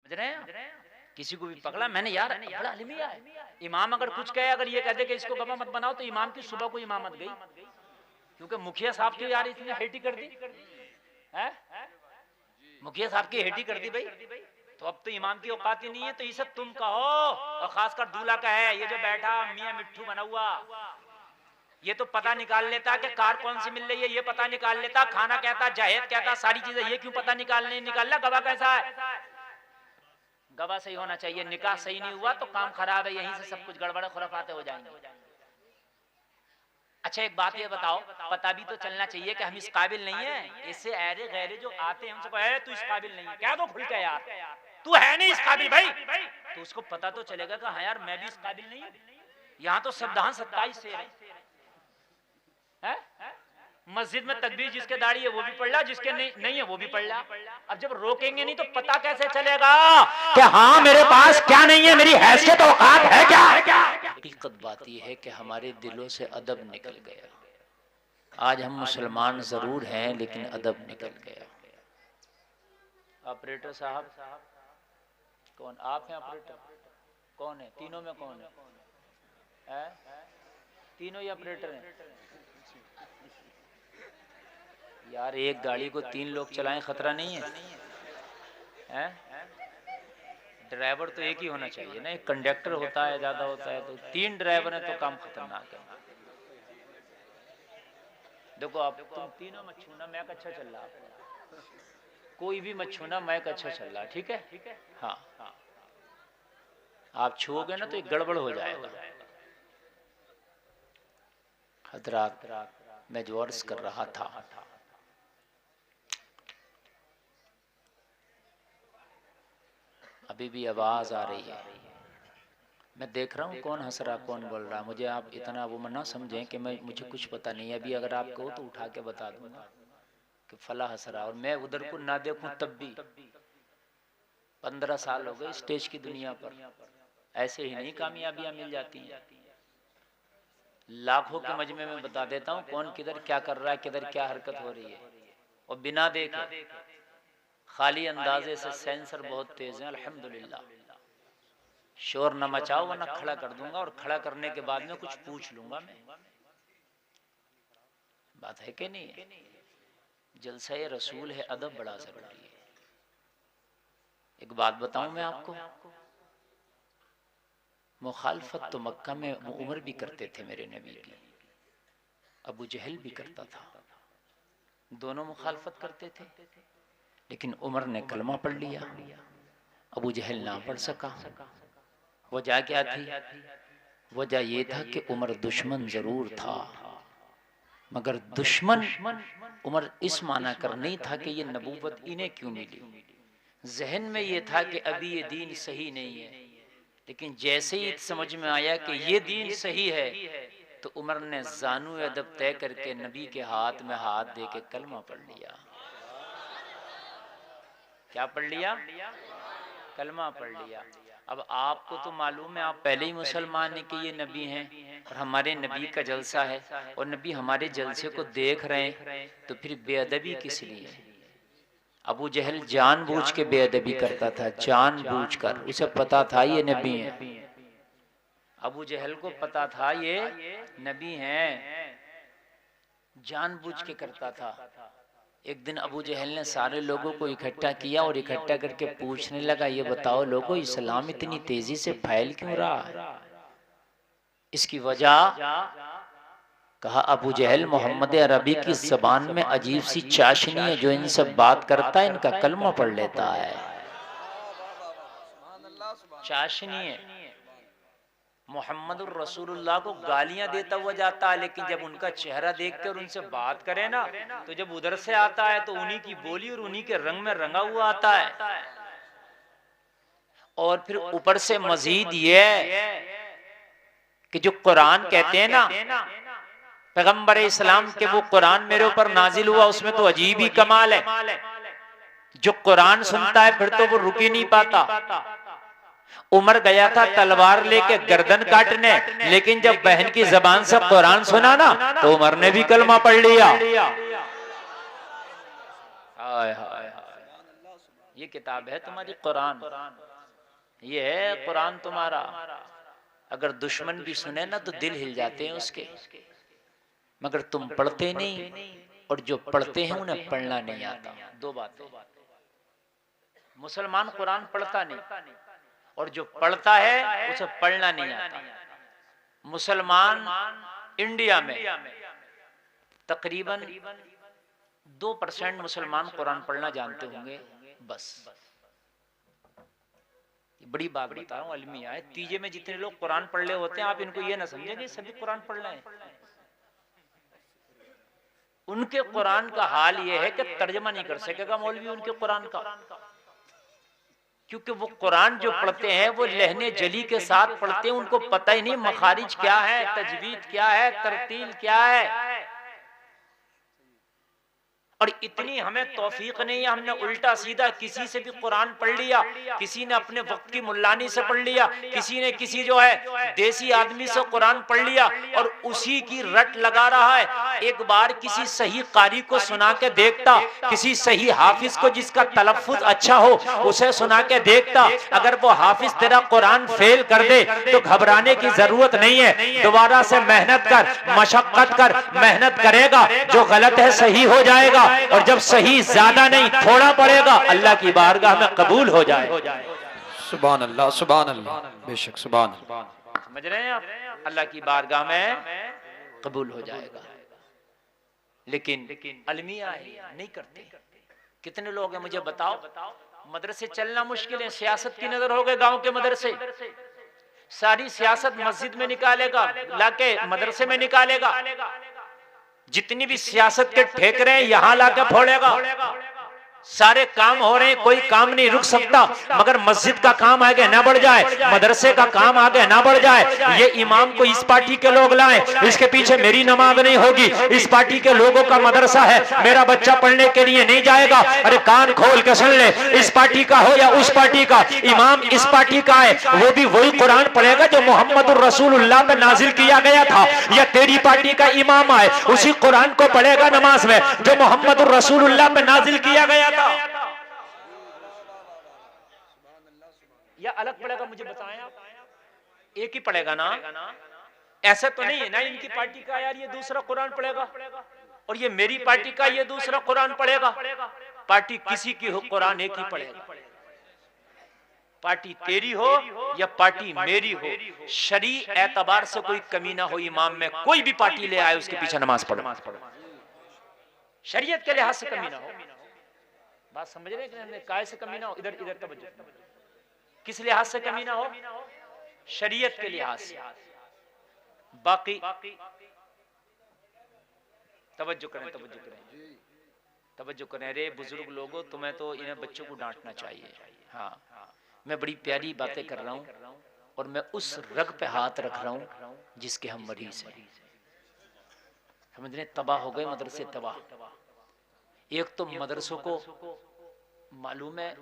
समझ रहे हैं? किसी को भी पकड़ा मैंने, यार बड़ा अलमिया है, इमाम अगर कुछ कहे, अगर ये कहते कि इसको गवाह मत बनाओ, तो इमाम की सुबह को इमामत गई, क्योंकि मुखिया साहब की यार इसने हेटी कर दी है, मुखिया साहब की हेटी कर दी भाई, तो अब तो इमाम की औकात ही नहीं है। तो ये सब तुम कहो, और खासकर दूल्हा का है, ये जो बैठा मियां मिट्ठू बना हुआ, ये तो पता निकाल लेता कि कार कौन सी मिल रही है, ये पता निकाल लेता, खाना कहता, जहेज कहता, सारी चीजें, ये क्यों पता निकालना गवाह कैसा है? गवाह सही होना चाहिए। निकाह सही नहीं हुआ तो काम खराब है, यहीं से सब कुछ गड़बड़ खुराफाते हो जाएंगे। अच्छा एक बात ये बताओ, पता भी तो चलना चाहिए कि हम इस काबिल नहीं है। इससे ऐरे गैरे जो आते हैं उनसे कहे तू इस काबिल नहीं है, क्या दो खुल के यार, तू है नहीं इस काबिल भाई, तो उसको पता तो चलेगा कि हाँ यार मैं भी इस काबिल नहीं हूँ। यहाँ तो संविधान 27 से है, मस्जिद में तकबीर जिसके दाढ़ी है वो भी पढ़ ला, जिसके नहीं है वो भी पढ़ ला। अब जब रोकेंगे नहीं तो पता कैसे चलेगा कि हाँ मेरे पास क्या नहीं है, मेरी हैसियत औकात है क्या? हकीकत बात यह है कि हमारे दिलों से अदब निकल गया। आज हम मुसलमान जरूर हैं लेकिन अदब निकल गया। ऑपरेटर साहब कौन? आप हैं ऑपरेटर? कौन है तीनों में? कौन है? तीनों ही ऑपरेटर हैं यार। एक गाड़ी को 3 लोग चलाएं खतरा नहीं है? ड्राइवर तो एक ही होना चाहिए ना, एक कंडक्टर होता है ज्यादा होता है, तो 3 ड्राइवर हैं तो काम खतरनाक है। देखो अब तुम तीनों मत छूना, मैक अच्छा चल रहा है, कोई भी मत छूना, मैक अच्छा चल रहा है, ठीक है? हाँ आप छूओगे ना तो एक गड़बड़ हो जाएगा। हजरात मैं जो अर्ज कर रहा था, अभी भी आवाज आ रही है, मैं देख रहा हूँ कौन हंस रहा कौन बोल रहा। मुझे आप इतना वो ना समझें कि मुझे कुछ पता नहीं है। अभी अगर आप कहो तो उठा के बता दूंगा कि फला हंस रहा, और मैं उधर को ना देखूं तब भी। 15 साल हो गए स्टेज की दुनिया पर, ऐसे ही नहीं कामयाबियां मिल जाती हैं। लाखों के मजमे में बता देता हूँ कौन किधर क्या कर रहा है, किधर क्या हरकत हो रही है, और बिना देखे खाली अंदाजे से। सेंसर बहुत तेज है अल्हम्दुलिल्लाह। शोर न मचाओ वरना खड़ा कर दूंगा, और खड़ा करने के बाद में कुछ पूछ लूंगा मैं। बात है कि नहीं है? जलसा रसूल है, अदब बड़ा जरूरी है। एक बात बताऊं मैं आपको, मुखालफत तो मक्का में उमर भी करते थे मेरे नबी की, अबू जहल भी करता था, दोनों मुखालफत करते थे। लेकिन उमर ने कलमा पढ़ लिया, अबू जहल ना पढ़ सका। वजह क्या थी? वजह यह था कि उमर दुश्मन जरूर था, मगर दुश्मन उमर इस माना कर नहीं था कि ये नबूवत इन्हें क्यों मिली। जहन में ये था कि अभी ये दीन सही नहीं है, लेकिन जैसे ही समझ में आया कि ये दीन सही है तो उमर ने जानू अदब तय करके नबी के हाथ में हाथ दे के कलमा पढ़ लिया। क्या पढ़ लिया? कलमा पढ़ लिया। अब आपको तो मालूम है, आप पहले ही मुसलमान हैं कि ये नबी हैं और हमारे नबी का जलसा है, और नबी हमारे जलसे को देख रहे हैं, तो फिर बेअदबी किस लिए? अबू जहल जानबूझ के बेअदबी करता था, जानबूझकर। उसे पता था ये नबी हैं, अबू जहल को पता था ये नबी हैं, जानबूझ के करता था। एक दिन अबू जहल ने सारे लोगों को इकट्ठा किया और इकट्ठा करके पूछने लगा, ये बताओ लोगों, इस्लाम इतनी तेजी से फैल क्यों रहा है? इसकी वजह कहा, अबू जहल मोहम्मद अरबी की जबान में अजीब सी चाशनी है, जो इनसे बात करता है इनका कलमा पढ़ लेता है। चाशनी है, मोहम्मद रसूलुल्लाह को गालियां देता हुआ जाता है, लेकिन जब उनका चेहरा देखकर उनसे बात करे ना, तो जब उधर से आता है तो उन्हीं की बोली और उन्हीं के रंग में रंगा हुआ आता है। और फिर ऊपर से मजीद ये कि जो कुरान कहते हैं ना, पैगंबर इस्लाम के वो कुरान मेरे ऊपर नाजिल हुआ, उसमें तो अजीब ही कमाल है। जो कुरान सुनता है फिर तो वो रुक ही नहीं पाता। उमर गया था तलवार लेके गर्दन काटने, लेकिन जब बहन की जबान से कुरान सुना ना तो उमर ने भी कलमा पढ़ लिया। हाय हाय, ये किताब है तुम्हारी कुरान, ये है कुरान तुम्हारा। अगर दुश्मन भी सुने ना तो दिल हिल जाते हैं उसके, मगर तुम पढ़ते नहीं, और जो पढ़ते हैं उन्हें पढ़ना नहीं आता। दो बातें, मुसलमान कुरान पढ़ता नहीं और जो पढ़ता है उसे पढ़ना नहीं आता। मुसलमान इंडिया में तकरीबन 2% मुसलमान कुरान पढ़ना जानते होंगे बस। बड़ी बात बता रहा हूँ, अलमिया है। तीजे में जितने लोग कुरान पढ़ ले होते हैं, आप इनको ये ना समझेंगे सभी कुरान पढ़ रहे हैं। उनके कुरान का हाल ये है कि तर्जमा नहीं कर सकेगा मौलवी उनके कुरान का, क्योंकि वो कुरान जो पढ़ते हैं वो लहने जली के साथ पढ़ते हैं। उनको पता ही नहीं मखारिज क्या है, तजवीद क्या है, तरतील क्या है। और इतनी हमें तौफीक नहीं है, हमने उल्टा सीधा किसी से भी कुरान पढ़ लिया। किसी ने अपने वक्त की मुल्लानी से पढ़ लिया, किसी ने किसी जो है देसी आदमी से कुरान पढ़ लिया और उसी की रट लगा रहा है। एक बार किसी सही कारी को सुना के देखता, किसी सही हाफिज को जिसका तलफ्फुज अच्छा हो उसे सुना के देखता। अगर वो हाफिज तेरा कुरान फेल कर दे तो घबराने की जरूरत नहीं है, दोबारा से मेहनत कर, मशक्कत कर, मेहनत करेगा, जो गलत है सही हो जाएगा। और जब सही ज्यादा नहीं थोड़ा पड़ेगा, अल्लाह की बारगाह में कबूल हो जाए। सुभान अल्लाह, सुभान अल्लाह, बेशक सुभान अल्लाह। समझ रहे हैं आप, अल्लाह की बारगाह में कबूल हो जाएगा। लेकिन अलमिया नहीं करते। कितने लोग हैं मुझे बताओ, मदरसे चलना मुश्किल है, सियासत की नजर हो गए गांव के मदरसे। सारी सियासत मस्जिद में निकालेगा, लाके मदरसे में निकालेगा। जितनी भी सियासत के ठेके हैं यहां लाके फोड़ेगा। सारे काम हो रहे हैं, कोई काम नहीं रुक सकता, मगर मस्जिद का काम आगे ना बढ़ जाए, मदरसे का काम आगे ना बढ़ जाए। ये इमाम को इस पार्टी के लोग लाएं, इसके पीछे मेरी नमाज नहीं होगी, इस पार्टी के लोगों का मदरसा है, मेरा बच्चा पढ़ने के लिए नहीं जाएगा। अरे कान खोल के सुन ले, इस पार्टी का हो या उस पार्टी का, इमाम इस पार्टी का है, वो भी वही कुरान पढ़ेगा जो मोहम्मद रसूलुल्लाह पे नाजिल किया गया था। या तेरी पार्टी का इमाम आए, उसी कुरान को पढ़ेगा नमाज में जो मोहम्मद रसूलुल्लाह पे नाजिल किया गया था। या अलग पड़ेगा, मुझे बताएं आप। एक ही पड़ेगा ना? ऐसा तो नहीं है ना इनकी पार्टी का यार ये दूसरा कुरान पढ़ेगा और ये मेरी पार्टी का ये दूसरा कुरान पढ़ेगा। पार्टी किसी की हो, कुरान एक ही पढ़ेगा। पार्टी तेरी हो या पार्टी मेरी हो, शरी एतबार से कोई कमी ना हो। इमाम में कोई भी पार्टी ले आए उसके पीछे नमाज पढ़ो, शरीयत के लिहाज से कमी ना हो। बात समझ रहे हैं? काय से कमी ना हो, इधर इधर तवज्जो, किस लिहाज से कमी ना हो? शरीयत के लिहाज से। बाकी तवज्जो करें, तवज्जो करें, तवज्जो करें। अरे बुजुर्ग लोगों, तुम्हें तो इन्हें बच्चों को डांटना चाहिए। हाँ, मैं बड़ी प्यारी बातें कर रहा हूं और मैं उस रग पे हाथ रख रहा हूं जिसके हम मरीज हैं। समझ रहे? तबाह हो गए मदरसे, तबाह। एक तो मदरसों को मालूम है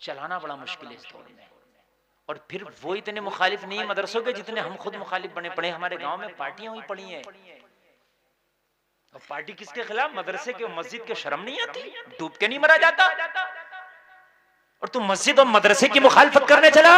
चलाना बड़ा मुश्किल है इस दौर में, और फिर वो इतने मुखालिफ नहीं है मदरसों के जितने हम खुद मुखालिफ बने पड़े। हमारे गांव में पार्टियां हुई पड़ी हैं, और पार्टी किसके खिलाफ? मदरसे के, मस्जिद के। शर्म नहीं आती? डूब के नहीं मरा जाता? और तू मस्जिद और मदरसे की मुखालफत करने चला?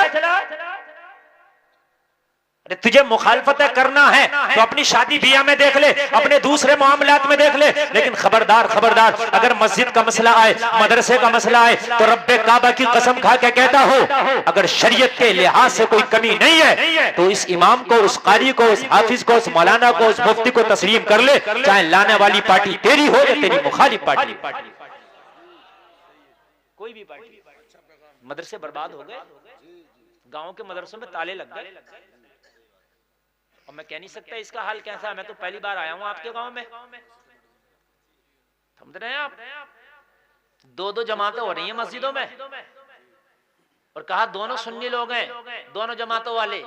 अरे तुझे मुखालफत करना है तो अपनी शादी बियाह में देख ले, अपने दूसरे मामलात में देख ले, लेकिन खबरदार खबरदार, अगर मस्जिद का मसला आए, मदरसे का मसला आए, तो रब्बे काबा की कसम खा के कहता हो, अगर शरीयत के लिहाज से कोई कमी नहीं है तो इस इमाम को, उस कारी को, उस हाफिज को, उस मौलाना को, उस मुफ्ती को तस्लीम कर ले, चाहे लाने वाली पार्टी तेरी हो या तेरी मुखालिफ पार्टी। कोई भी पार्टी। मदरसे बर्बाद हो गए, गाँव के मदरसों में ताले लग गए, और मैं कह नहीं सकता इसका हाल कैसा है। मैं तो पहली बार आया हूं आपके गांव में। समझ रहे हैं आप? दो जमातें हो रही हैं मस्जिदों में, और कहा दोनों सुन्नी लोग हैं, दोनों जमातों वाले।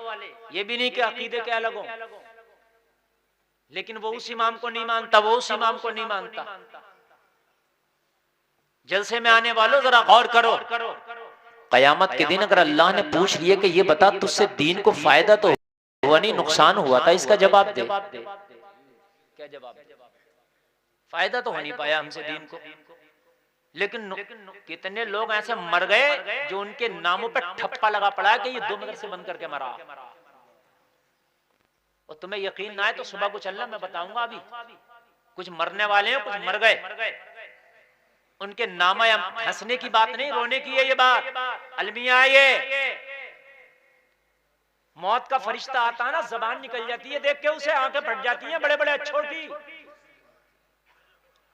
ये भी नहीं कि अकीदे के अलग हो, लेकिन वो उस इमाम को नहीं मानता, वो उस इमाम को नहीं मानता। जलसे में आने वालों जरा गौर करो, कयामत के दिन अगर अल्लाह ने पूछ लिया कि ये बता तुझसे दीन को फायदा तो हुआ नहीं, नुकसान हुआ था, इसका जवाब दे। क्या जवाब? फायदा तो हो नहीं पाया हमसे दीन को। लेकिन कितने लोग ऐसे मर गए जो उनके नामों पे ठप्पा लगा पड़ा है कि ये 2 मदरसे बंद करके मरा। और तुम्हें यकीन ना है तो सुबह को चलना, मैं बताऊंगा। अभी कुछ मरने वाले हैं, कुछ मर गए, उनके नामा, या हंसने की बात नहीं, रोने की है ये बात। अलमिया, ये मौत का फरिश्ता आता है ना, जबान निकल जाती है देख के उसे, आंखें फट जाती हैं बड़े बड़े अच्छों की।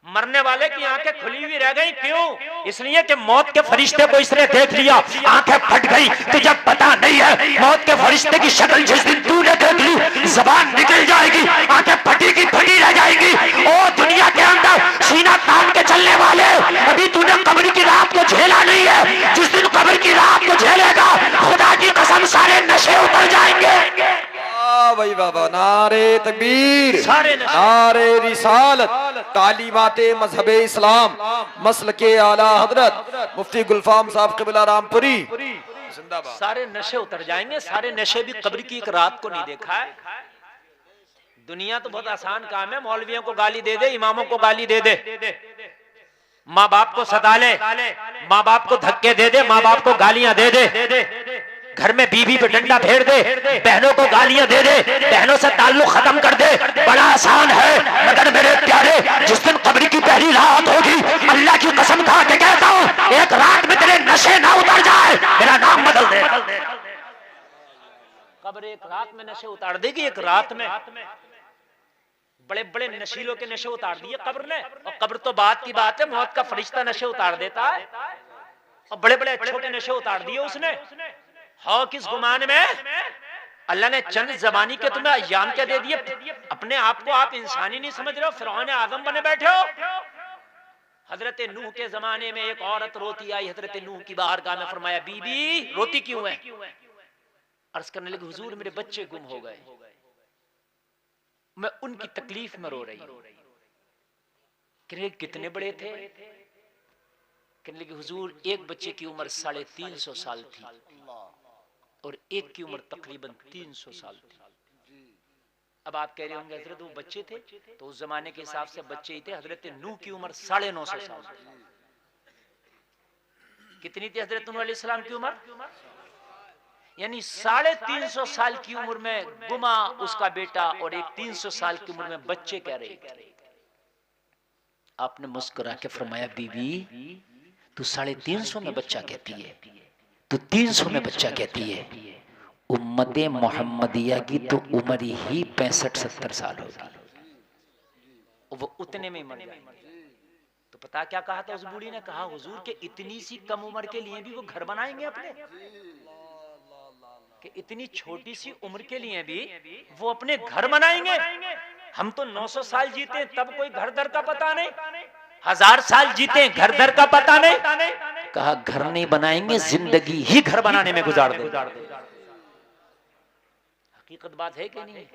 मरने वाले की आंखें खुली हुई रह गई, क्यों? इसलिए कि मौत के फरिश्ते को इसने देख लिया, आंखें फट गई। तुझे पता नहीं है मौत के फरिश्ते की शक्ल जिस दिन तूने देख ली, जबान निकल जाएगी, आंखें फटी की फटी रह जाएगी। ओ दुनिया के अंदर सीना तान के चलने वाले, अभी तूने कब्र की रात को झेला नहीं है। जिस दिन कब्र की रात को झेलेगा, खुदा की कसम सारे नशे उतर जाएंगे। भाई बाबा, नारे तकबीर, सारे नारे रिसालत, तालीमाते मजहब इस्लाम, मसल के आला हजरत मुफ्ती गुलफाम साहब क़िबला रामपुरी जिंदाबाद। सारे नशे उतर जाएंगे, सारे नशे भी कब्र की एक रात को नहीं देखा है। दुनिया तो बहुत आसान काम है, मौलवियों को गाली दे दे, इमामों को गाली दे दे, माँ बाप को सता ले, माँ बाप को धक्के दे दे, माँ बाप को गालियां दे दे, घर में बीवी पे डंडा फेर दे, बहनों को गालियां दे दे, बहनों से ताल्लुक खत्म कर दे, बड़ा आसान है। मगर मेरे प्यारे, जिस दिन कब्र की पहली रात होगी, अल्लाह की कसम खा के कहता हूं, एक रात में तेरे नशे ना उतर जाए, मेरा नाम बदल दे। कब्र एक रात में नशे उतार देगी, एक रात में। बड़े बड़े नशीलों के नशे उतार दिए कब्र ने, और कब्र तो बात की बात है, मौत का फरिश्ता नशे उतार देता है, और बड़े बड़े छोटे नशे उतार दिए उसने। हाँ, किस गुमान में? अल्लाह ने चंद जबानी के तुम्हें अय्याम क्या दे दिए, अपने आप को आप इंसानी नहीं समझ रहे हो, फिरौन आज़म बने बैठे हो। हजरत नूह के जमाने में एक औरत रोती आई हजरत नूह की बारगाह में, फरमाया बीबी रोती क्यों है? अर्ज करने लगी, हुजूर मेरे बच्चे गुम हो गए, मैं उनकी तकलीफ में रो रही हूं। कितने बड़े थे? कहने लगे हुजूर एक बच्चे की उम्र 350 साल थी और एक की उम्र तकरीबन 300 साल थी। अब आप कह रहे होंगे हजरत वो बच्चे थे, तो उस जमाने के हिसाब से बच्चे ही थे। हजरत नूह की उम्र 950 साल थी। कितनी थी हजरत नूह अलैहिस्सलाम की उम्र? यानी 350 साल की उम्र में गुमा उसका बेटा, और एक 300 साल की उम्र में बच्चे कह रहे थे। आपने मुस्कुरा के फरमाया बीबी तू 350 में बच्चा कहती है, तू 300 में बच्चा कहती है, उम्मते मोहम्मदिया की तो उम्र ही 65-70 साल होगी, वो उतने में मर जाएंगे। तो पता क्या कहा था उस बूढ़ी ने? कहा हुजूर के इतनी सी कम उम्र के लिए भी वो घर बनाएंगे अपने, कि इतनी छोटी सी उम्र के लिए भी वो अपने घर बनाएंगे। हम तो 900 साल जीते तब कोई घर दर का पता नहीं, 1000 साल जीते घर दर का पता नहीं। कहा घर नहीं बनाएंगे, जिंदगी ही घर बनाने में गुजार दे। हकीकत बात है कि नहीं?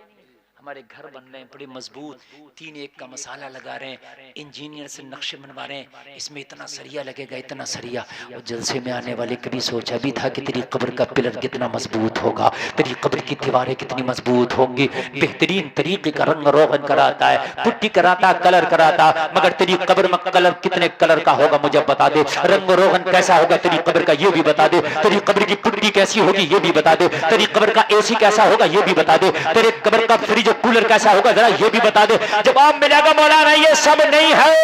हमारे घर बन रहे हैं बड़े मजबूत, 3 एक का मसाला लगा रहे हैं, इंजीनियर से नक्शे बनवा रहे हैं, इसमें इतना सरिया लगेगा, इतना सरिया। और जलसे में आने वाले कभी सोचा भी था कि तेरी कब्र का पिलर कितना मजबूत होगा, तेरी कब्र की दीवारें कितनी मजबूत होंगी। बेहतरीन तरीके का रंग रोगन कराता है, पुट्टी कराता, कलर कराता, मगर तेरी कब्र में कलर कितने कलर का होगा मुझे बता दे, रंग रोगन कैसा होगा तेरी कब्र का ये भी बता दे, तेरी कब्र की पुट्टी कैसी होगी ये भी बता दे, तेरी कब्र का एसी कैसा होगा ये भी बता दे, तेरे कब्र का फ्रिज कूलर कैसा होगा जरा ये भी बता दे। जवाब मिलेगा मौलाना ये सब नहीं है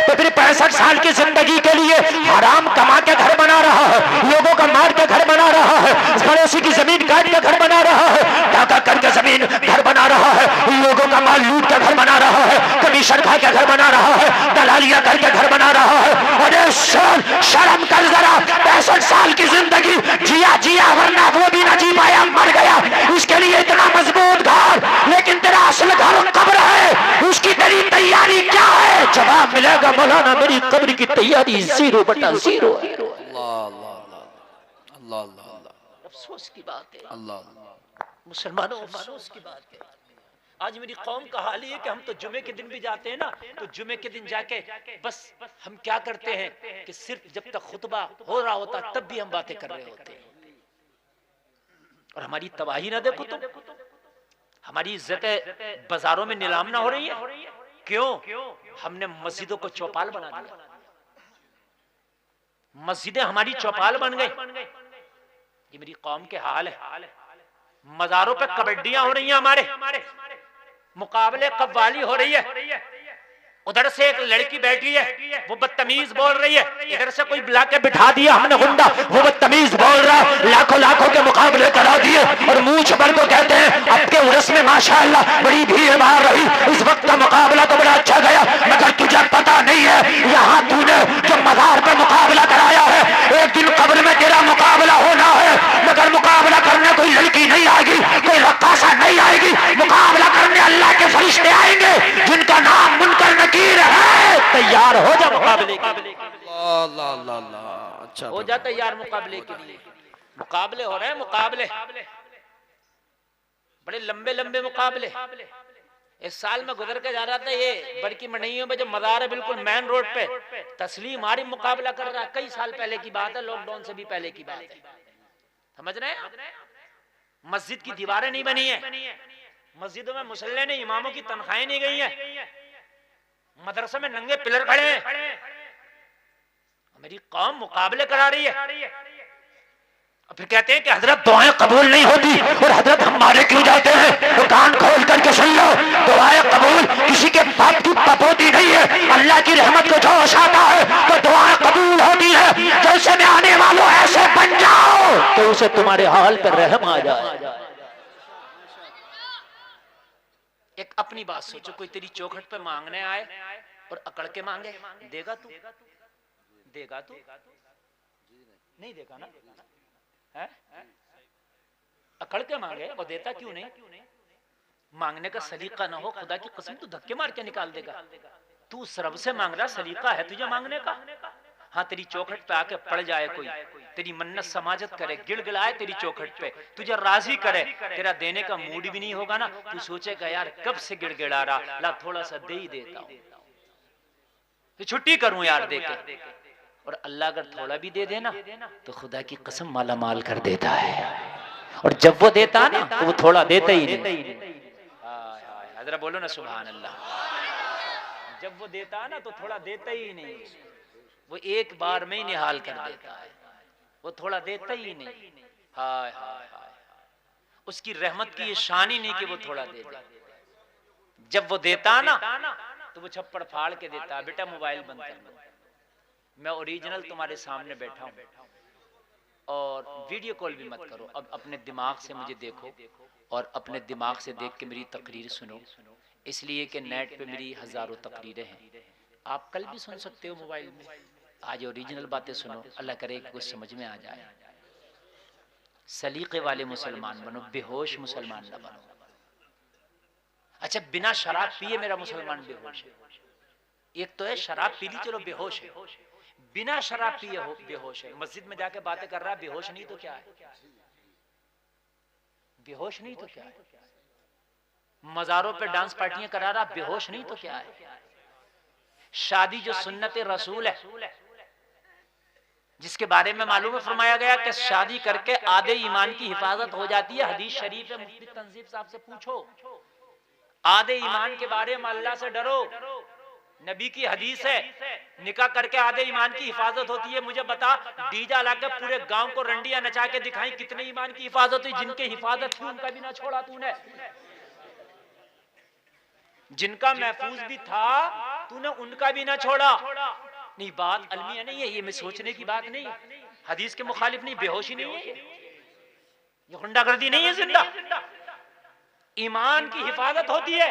तो फिर 65 साल की जिंदगी के लिए हराम कमा के घर बना रहा है, लोगों का मार के घर बना रहा है, पड़ोसी की जमीन काट के घर बना रहा है, डाका करके जमीन घर बना रहा है, लोगों का माल लूट के घर बना रहा है, कमीशन खा के घर बना रहा है, दलालियां करके घर बना रहा है। अरे शर्म कर जरा, 65 साल की जिंदगी जिया वरना वो भी न जी पाया, मर गया, उसके लिए इतना मजबूत घर, लेकिन तेरा असल घर कब्र है, उसकी तेरी तैयारी क्या है? जवाब मिलेगा मौलाना मेरी कब्र की तैयारी 0/0 है। अफसोस की बात है मुसलमानों, अफसोस की बात है। आज मेरी कौम का हाल ये कि हम तो जुमे के दिन भी जाते हैं ना, तो जुमे के दिन जाके बस हम क्या करते हैं कि सिर्फ जब तक खुतबा हो रहा होता तब भी हम बातें कर रहे होते हैं। और हमारी तबाही ना देखो तुम, हमारी इज्जतें बाजारों में नीलाम ना हो रही है। क्यों? हमने मस्जिदों को चौपाल बना दिया, मस्जिदें हमारी चौपाल बन गई। ये मेरी कौम के हाल है। मज़ारों पे कबड्डियां हो रही हैं, हमारे मुकाबले कव्वाली हो रही है। उधर से एक लड़की बैठी है, वो बदतमीज बोल रही है। इधर से कोई बुला के बिठा दिया हमने गुंडा, वो बदतमीज बोल रहा है। लाखों लाखों के मुकाबले करा दिए और मूंछ भर को कहते हैं आपके उर्स में माशाअल्लाह बड़ी भीड़ मार रही। इस वक्त का मुकाबला तो बड़ा अच्छा गया, मगर तुझे पता नहीं है यहाँ तूने जो मज़ार पे मुकाबला कराया है, एक दिन कब्र में तेरा मुकाबला होना है। मगर मुकाबला करने कोई लड़की नहीं आएगी, कोई रक्कासा नहीं आएगी। मुकाबला करने अल्लाह के फरिश्ते आएंगे जिनका नाम मुनकर नकीर है। तैयार हो जा मुकाबले के लिए। अल्लाह अल्लाह अल्लाह। अच्छा हो जा तैयार मुकाबले के लिए। मुकाबले हो रहे हैं, मुकाबले बड़े लंबे लंबे मुकाबले। इस साल में गुजर के जा रहा था, ये बड़की मनियों में जो मज़ार है बिल्कुल मेन रोड पे, तस्लीम आरिफ मुकाबला कर रहा है। कई साल पहले की बात है, लॉकडाउन से भी पहले की बात है। समझ रहे हैं? मस्जिद की दीवारें नहीं बनी है, मस्जिदों में मुसल्ले नहीं, इमामों की तनख्वाहें नहीं गई हैं, मदरसे में नंगे पिलर खड़े हैं। मेरी कौम मुकाबले करा रही है और फिर कहते हैं कि हजरत दुआएं कबूल नहीं होती। और हजरत हम मारे क्यों जाते हैं? तो कान खोल करके सुन लो, दुआएं कबूल किसी के बाप की पपोती नहीं है। अल्लाह की रहमत को जोश आता है तो दुआएं कबूल होती है। जैसे में आने वालों ऐसे बन जाओ तो उसे तुम्हारे हाल पर रहम आ जाए। एक अपनी बात सोचो, कोई तेरी चौखट पे मांगने आए और अकड़ के मांगे, देगा तू? देगा तू? नहीं देगा ना, है? अकड़ के मांगे और देता क्यों नहीं? मांगने का सलीका ना हो, खुदा की कसम तू धक्के मार के निकाल देगा। तू उस रब से मांग रहा, सलीका है तुझे मांगने का? हाँ, तेरी चौखट पे आके पड़ जाए कोई, तेरी मन्नत समाजत करे, गिड़गिड़ाए तेरी चौखट पे, तुझे राजी करे, तेरा देने का मूड भी नहीं होगा ना। तू सोचेगा यार कब से गिड़गिड़ा रहा, ला थोड़ा सा दे ही देता हूं, तो छुट्टी करूं यार देके। और अल्लाह अगर थोड़ा भी दे देना तो खुदा की कसम माला माल कर देता है। और जब वो देता ना तो वो थोड़ा देता ही नहीं। जरा बोलो ना सुभान अल्लाह। जब वो देता ना तो थोड़ा देता ही नहीं, वो एक बार में ही निहाल कर देता है, वो थोड़ा देता ही नहीं। हाय हाय हाय, उसकी रहमत की ये शान ही नहीं कि वो थोड़ा दे दे। जब वो देता ना तो वो छप्पड़ फाड़ के देता है, बेटा मोबाइल बंद कर लो, मैं ओरिजिनल तुम्हारे सामने बैठा हूं और वीडियो कॉल भी मत करो। अब अपने दिमाग से मुझे देखो और अपने दिमाग से देख के मेरी तकरीर सुनो, इसलिए कि नेट पे मेरी हजारों तकरीरें हैं। आप कल भी सुन सकते हो मोबाइल में, आज ओरिजिनल बातें सुनो, अल्लाह करे कि कुछ समझ में आ जाए। सलीके वाले मुसलमान बनो, बेहोश मुसलमान न बनो। अच्छा, बिना शराब पिए मेरा मुसलमान बेहोश है। एक तो है शराब पी ली चलो बेहोश है, बिना शराब पिए हो बेहोश है। मस्जिद में जाके बातें कर रहा है, बेहोश नहीं तो क्या है? बेहोश नहीं तो क्या है? मज़ारों पे डांस पार्टियां करा रहा, बेहोश नहीं तो क्या है? शादी जो सुन्नत रसूल है, जिसके बारे में मालूम है फरमाया गया कि शादी करके आधे ईमान की हिफाजत हो जाती है। हदीस शरीफ है, मुफ्ती तंजीब साहब से पूछो, आधे ईमान के बारे में अल्लाह से डरो। नबी की हदीस है, निकाह करके आधे ईमान की हिफाजत होती है। मुझे बता, डीजा लाकर पूरे गांव को रंडियां नचा के दिखाई, कितने ईमान की हिफाजत हुई? जिनके हिफाजत थी उनका भी ना छोड़ा तूने, जिनका महफूज भी था तूने उनका भी ना छोड़ा। नहीं, बात अलमिया नहीं है ये, मैं सोचने की बात नहीं, हदीस के मुखालिफ नहीं, बेहोशी नहीं है ये गुंडागर्दी नहीं है, जिंदा ईमान की हिफाजत होती है।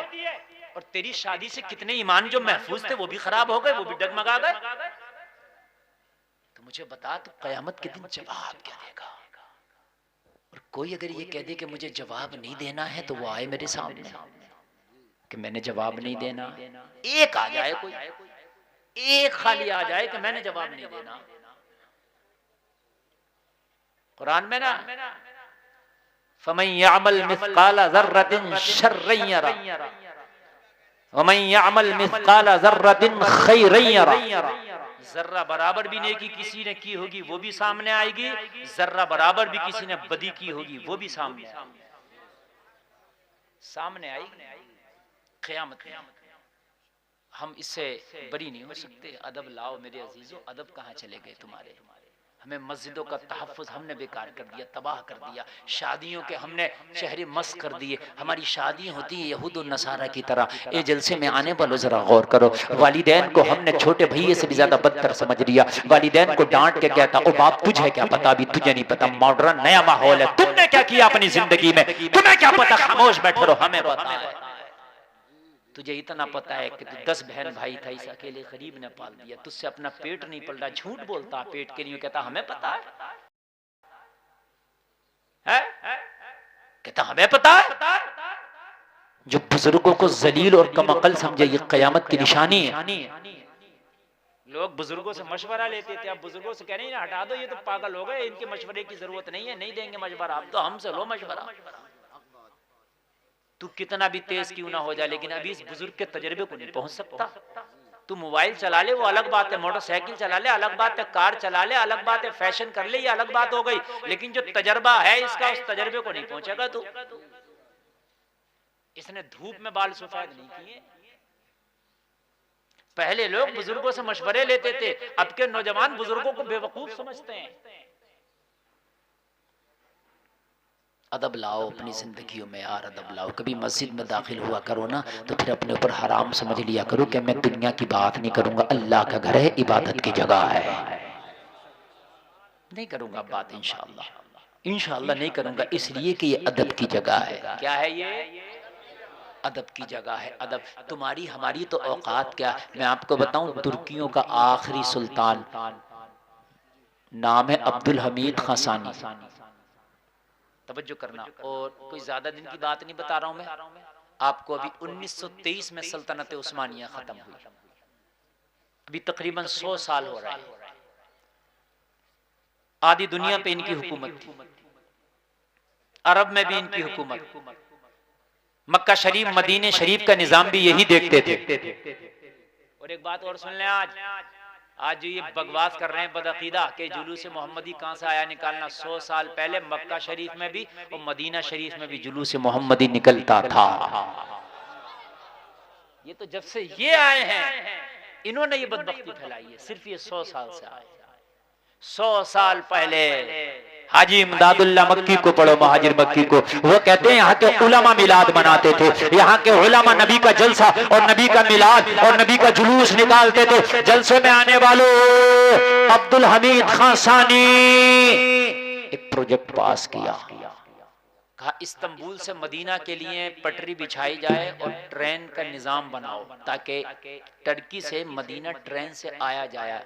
और तेरी शादी से कितने ईमान जो महफूज थे वो भी खराब हो गए, वो भी डगमगा गए। तो मुझे बता, तो कयामत के दिन जवाब क्या देगा? और कोई अगर ये कह दे कि मुझे जवाब नहीं देना है तो वो आए मेरे सामने कि मैंने जवाब नहीं देना। एक आ जाए, कोई एक खाली आ जाए कि मैंने जवाब नहीं देना। कुरान में ना, फमन यअमल मिस्काला ज़र्रतिन शर्रन यरा वमन यअमल मिस्काला ज़र्रतिन खैरन यरा। जर्रा बराबर भी नेकी किसी ने की होगी वो भी सामने आएगी, जर्रा बराबर भी किसी ने बदी की होगी वो भी सामने आएगी। क़यामत। हम इससे बरी नहीं हो सकते। अदब लाओ मेरे अजीजों, अदब कहाँ चले गए तुम्हारे? हमें मस्जिदों का तहफ़्फ़ुज़ हमने बेकार कर दिया, तबाह कर दिया। शादियों के हमने शहरी मस्क कर दिए। हमारी शादियाँ होती हैं यहूद और नसारा की तरह। ए जलसे में आने वालों ज़रा गौर करो, वालिदैन को हमने छोटे भैये से भी ज़्यादा बदतर समझ लिया। वालिदैन को डांट के कहता, ओ बाप तुझे क्या पता, अभी तुझे नहीं पता, मॉडर्न नया माहौल है, तुमने क्या किया अपनी जिंदगी में, तुम्हें क्या पता, खामोश बैठे रहो, हमें पता है। तुझे इतना पता है कि तू 10 बहन भाई था, इस अकेले गरीब ने पाल दिया, तुझसे अपना पेट नहीं पल रहा, झूठ बोलता पेट के लिए, कहता हमें पता है? कहता हमें पता है। जो बुजुर्गों को जलील और कमअकल समझे, ये कयामत की निशानी है। लोग बुजुर्गों से मशवरा लेते थे, अब बुजुर्गों से कह रहे हैं हटा दो, ये तो पागल हो गए, इनके मशवरे की जरूरत नहीं है, नहीं देंगे मशवरा, आप तो हमसे लो मशवरा। तू कितना भी तेज क्यों ना हो जाए, लेकिन अभी इस बुजुर्ग के तजर्बे को नहीं पहुंच सकता। तू मोबाइल चला ले वो अलग बात है, मोटरसाइकिल चला ले अलग बात है, कार चला ले अलग बात है, फैशन कर ले ये अलग बात हो गई, लेकिन जो तजर्बा है इसका, उस तजर्बे को नहीं पहुंचेगा तू। इसने धूप में बाल सफेद नहीं किए। पहले लोग बुजुर्गों से मशवरे लेते थे, अब के नौजवान बुजुर्गों को बेवकूफ समझते हैं। अदब लाओ अपनी जिंदगियों में यार, अदब लाओ। कभी मस्जिद में दाखिल हुआ करो ना तो फिर अपने ऊपर हराम समझ लिया करो कि मैं दुनिया की बात नहीं करूंगा, अल्लाह का घर है, इबादत की जगह है, नहीं करूंगा बात इंशाअल्लाह, इंशाअल्लाह नहीं करूंगा, इसलिए कि ये अदब की जगह है। क्या है ये? अदब की जगह है। अदब तुम्हारी हमारी तो औकात क्या। मैं आपको बताऊं, तुर्कियों का आखिरी सुल्तान नाम है अब्दुल हमीद खासानी, तवज्जो करना, और कोई ज्यादा दिन की बात नहीं बता रहा हूं मैं आपको। अभी 1923 में सल्तनत उस्मानिया खत्म हुई, अभी तकरीबन 100 साल हो रहा है। आधी दुनिया पे इनकी हुकूमत थी, अरब में भी इनकी हुकूमत, मक्का शरीफ मदीने शरीफ का निजाम भी यही देखते थे। और एक बात और सुन लें, आज जो ये बकवास कर रहे हैं बदअकीदा के जुलूस मोहम्मदी कहां से आया निकालना, 100 साल पहले मक्का शरीफ में भी और मदीना शरीफ में भी जुलूस मोहम्मदी निकलता था। ये तो जब से ये आए हैं इन्होंने ये बदबख्ती फैलाई है, सिर्फ ये 100 साल से आए। 100 साल पहले हाजी इमदादुल्लाह मक्की को पढ़ो, महाजिर मक्की को, वो कहते हैं यहाँ के उलमा मिलाद मनाते थे, यहाँ के उलमा नबी का जलसा और नबी का मिलाद और नबी का जुलूस निकालते थे। जलसे में आने वालों, अब्दुल हमीद खासानी एक प्रोजेक्ट पास किया, कहा इस्तांबुल से मदीना के लिए पटरी बिछाई जाए और ट्रेन का निजाम बनाओ ताकि टर्की से मदीना ट्रेन से आया जाया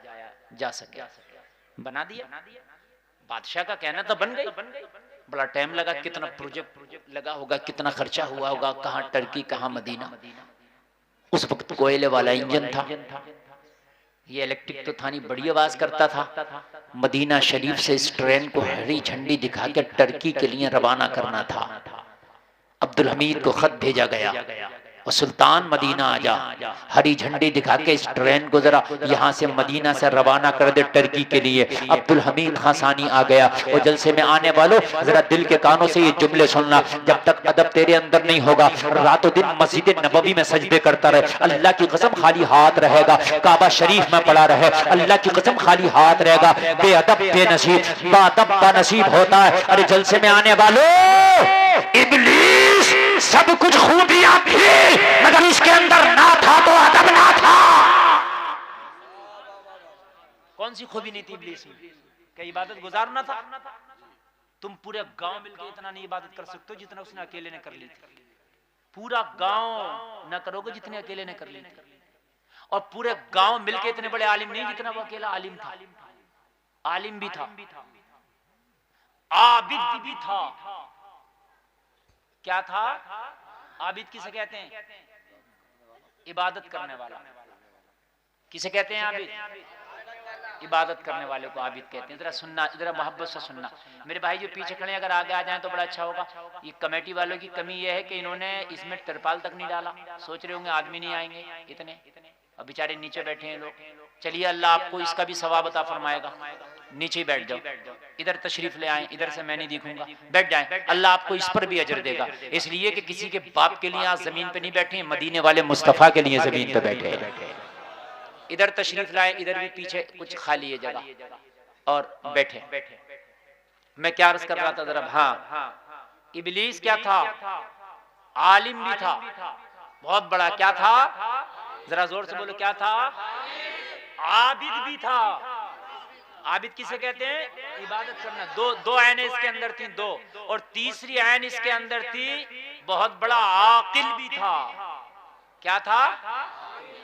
जा सके। बना दिया, बादशाह का कहना था, बन गई। बड़ा टाइम लगा, कितना प्रोजेक्ट लगा होगा, कितना खर्चा हुआ होगा, कहाँ टर्की कहाँ मदीना। उस वक्त कोयले वाला इंजन था, ये इलेक्ट्रिक तो था नहीं, बड़ी आवाज करता था। मदीना शरीफ से इस ट्रेन को हरी झंडी दिखा के टर्की के लिए रवाना करना था। अब्दुल हमीद को खत भेजा गया, और सुल्तान मदीना आजा, हरी झंडी दिखा के इस ट्रेन को जरा यहाँ से मदीना से रवाना कर दे टर्की के लिए। अब्दुल हमीद खासानी आ गया, और जलसे में आने वालों जरा दिल के कानों से ये जुमले सुनना, जब तक अदब तेरे अंदर नहीं होगा, रातों दिन मस्जिद नबवी में सजदे करता रहे, अल्लाह की कसम खाली हाथ रहेगा, काबा शरीफ में पड़ा रहे, अल्लाह की कसम खाली हाथ रहेगा। बेअदब बेनसीब, बाअदब बानसीब होता है। अरे जलसे में आने वालों, इब्लीस सब कुछ खूबियां थी मगर इसके अंदर ना था तो अदब ना था। कौन सी खूबी नहीं थी इब्लीस में? क्या इबादत गुजार ना था? तुम पूरे गांव मिलकर इतना नहीं इबादत कर सकते हो जितना उसने अकेले ने कर ली थी। पूरा गांव ना करोगे जितने अकेले ने कर ली थी, और पूरे गांव मिलकर इतने बड़े आलिम नहीं जितना वो अकेला आलिम था। आलिम भी था, आबिद भी था। क्या था? आबिद किसे कहते हैं? इबादत करने वाला। किसे कहते हैं आबिद? इबादत करने वाले को आबिद कहते हैं। जरा सुनना, जरा मोहब्बत से सुनना मेरे भाई जो पीछे खड़े हैं, अगर आगे आ जाएं तो बड़ा अच्छा होगा। ये कमेटी वालों की कमी यह है कि इन्होंने इसमें तिरपाल तक नहीं डाला। सोच रहे होंगे आदमी नहीं आएंगे इतने, अब बेचारे नीचे बैठे हैं लोग। चलिए अल्लाह आपको इसका भी सवाब अता फरमाएगा। नीचे बैठ जाओ, इधर तशरीफ ले आए, इधर से मैं नहीं दिखूंगा, बैठ जाए, अल्लाह आपको इस पर भी अजर देगा। इसलिए कि किसी के बाप के लिए आज जमीन पे नहीं बैठे, मदीने वाले मुस्तफा के लिए जमीन पे बैठे। इधर तशरीफ लाए, इधर भी पीछे कुछ खाली है जगह और बैठे। मैं क्या अर्ज कर रहा था जरा, हाँ, इबलीस क्या था? आलिम भी था, बहुत बड़ा। क्या था? जरा जोर से बोलो, क्या था? आबिद भी था। आबिद किसे कहते हैं? इबादत करना। दो ऐन इसके अंदर थी, दो, और तीसरी ऐन इसके अंदर थी, बहुत बड़ा आकिल भी था। क्या था?